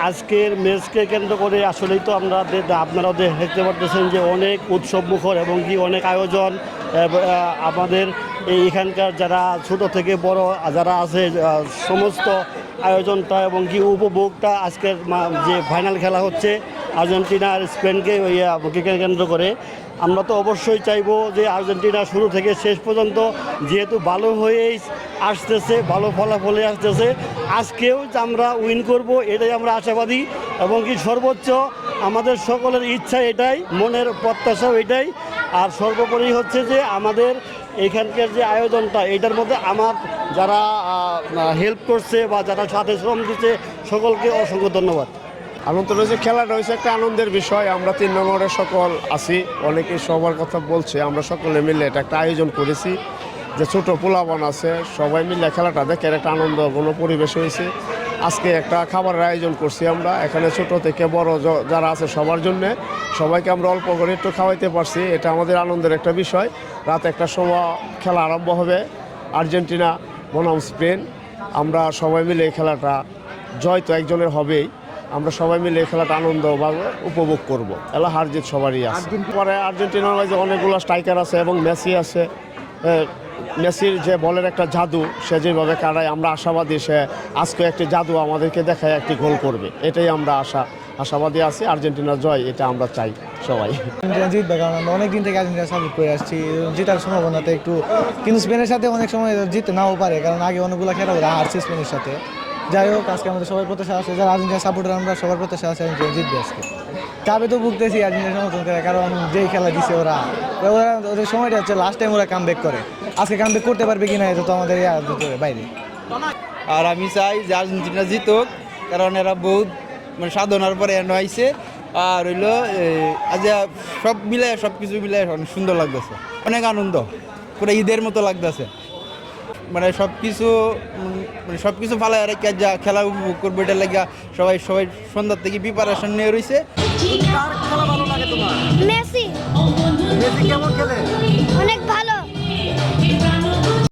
আজকের ম্যাচকে কেন্দ্র করে আসলেই তো আপনারাও দেখতে পারতেছেন যে অনেক উৎসব মুখর এবং কি অনেক আয়োজন আমাদের এখানকার যারা ছোট থেকে বড় যারা আছে সমস্ত আয়োজনটা এবং কি উপভোগটা আজকের যে ফাইনাল খেলা হচ্ছে আর্জেন্টিনা আর স্পেনকে কেন্দ্র করে। আমরা তো অবশ্যই চাইবো যে আর্জেন্টিনা শুরু থেকে শেষ পর্যন্ত যেহেতু ভালো হয়েই আসতেছে, ভালো ফলাফলে আসতেছে, আজকেও যে আমরা উইন করব এটাই আমরা আশাবাদী এবং কি সর্বোচ্চ আমাদের সকলের ইচ্ছা এটাই, মনের প্রত্যাশাও এটাই। আর সর্বোপরি হচ্ছে যে আমাদের এখানকার যে আয়োজনটা এটার মধ্যে আমার যারা হেল্প করছে বা যারা সাথে শ্রম দিচ্ছে সকলকে অসংখ্য ধন্যবাদ। আনন্দ রয়েছে, খেলাটা হয়েছে একটা আনন্দের বিষয়। আমরা 3 নম্বরে সকল আছি, অনেকে সবার কথা বলছে, আমরা সকলে মিলে এটা একটা আয়োজন করেছি যে ছোট পোলাপান আছে সবাই মিলে খেলাটা দেখে একটা আনন্দঘন পরিবেশ হয়েছে। আজকে একটা খাবারের আয়োজন করছি আমরা এখানে, ছোট থেকে বড় যারা আছে সবার জন্য সবাইকে আমরা অল্প করে একটু খাওয়াইতে পারছি, এটা আমাদের আনন্দের একটা বিষয়। রাত 1টার সময় খেলা আরম্ভ হবে, আর্জেন্টিনা বনাম স্পেন। আমরা সবাই মিলে এই খেলাটা, জয় তো একজনের হবেই, আমরা সবাই মিলে এই খেলাটা আনন্দভাবে উপভোগ করবো। এলা হার জিত সবারই আছে। পরে আর্জেন্টিনার মাঝে অনেকগুলো স্ট্রাইকার আছে এবং মেসি আছে। মেসির যে বলের একটা জাদু, সে যেভাবে কাটায়, আমরা আশাবাদী সে আজকে একটি জাদু আমাদেরকে দেখায় একটি গোল করবে, এটাই আমরা আশাবাদী আছি। আর্জেন্টিনার জয় এটা আমরা চাই সবাই। জিতবে, কারণ আমরা অনেকদিন থেকে আর্জেন্টিনা সাপোর্ট করে আসছি, জেতার সম্ভাবনাতে একটু, কিন্তু স্পেনের সাথে অনেক সময় জিততে নাও পারে, কারণ আগে অনেকগুলো খেলা ওরা হারছে স্পেনের সাথে। যাই হোক, আজকে আমাদের সবার প্রত্যাশা আছে, যারা আর্জেন্টিনা সাপোর্টার আমরা সবার প্রত্যাশা আছে আর্জেন্টিনা জিতবে আজকে। কাবে তো ভুগতেছি আর্জেন্টিনা সমর্থন করে, কারণ যেই খেলা দিছে ওরা ওদের সময়টা হচ্ছে লাস্ট টাইম ওরা কামব্যাক করে, আজকে কামব্যাক করতে পারবে কিনা এটা তো আমাদের বাইরে। আর আমি চাই যে আর্জেন্টিনা জিতুক, কারণ এরা বহুত সাধনার পরে এনে আইছে। আর হইলো আজ সব মিলায়, সব কিছু মিলায় অনেক সুন্দর লাগতেছে, অনেক আনন্দ, পুরো ঈদের মতো লাগতেছে। সব কিছু ফালায় রেখে যা খেলা উপভোগ করবো, এটা লাগে সবাই সন্ধ্যার থেকে প্রিপারেশন নিয়ে রয়েছে। মেসি। মেসি কেমন খেলে?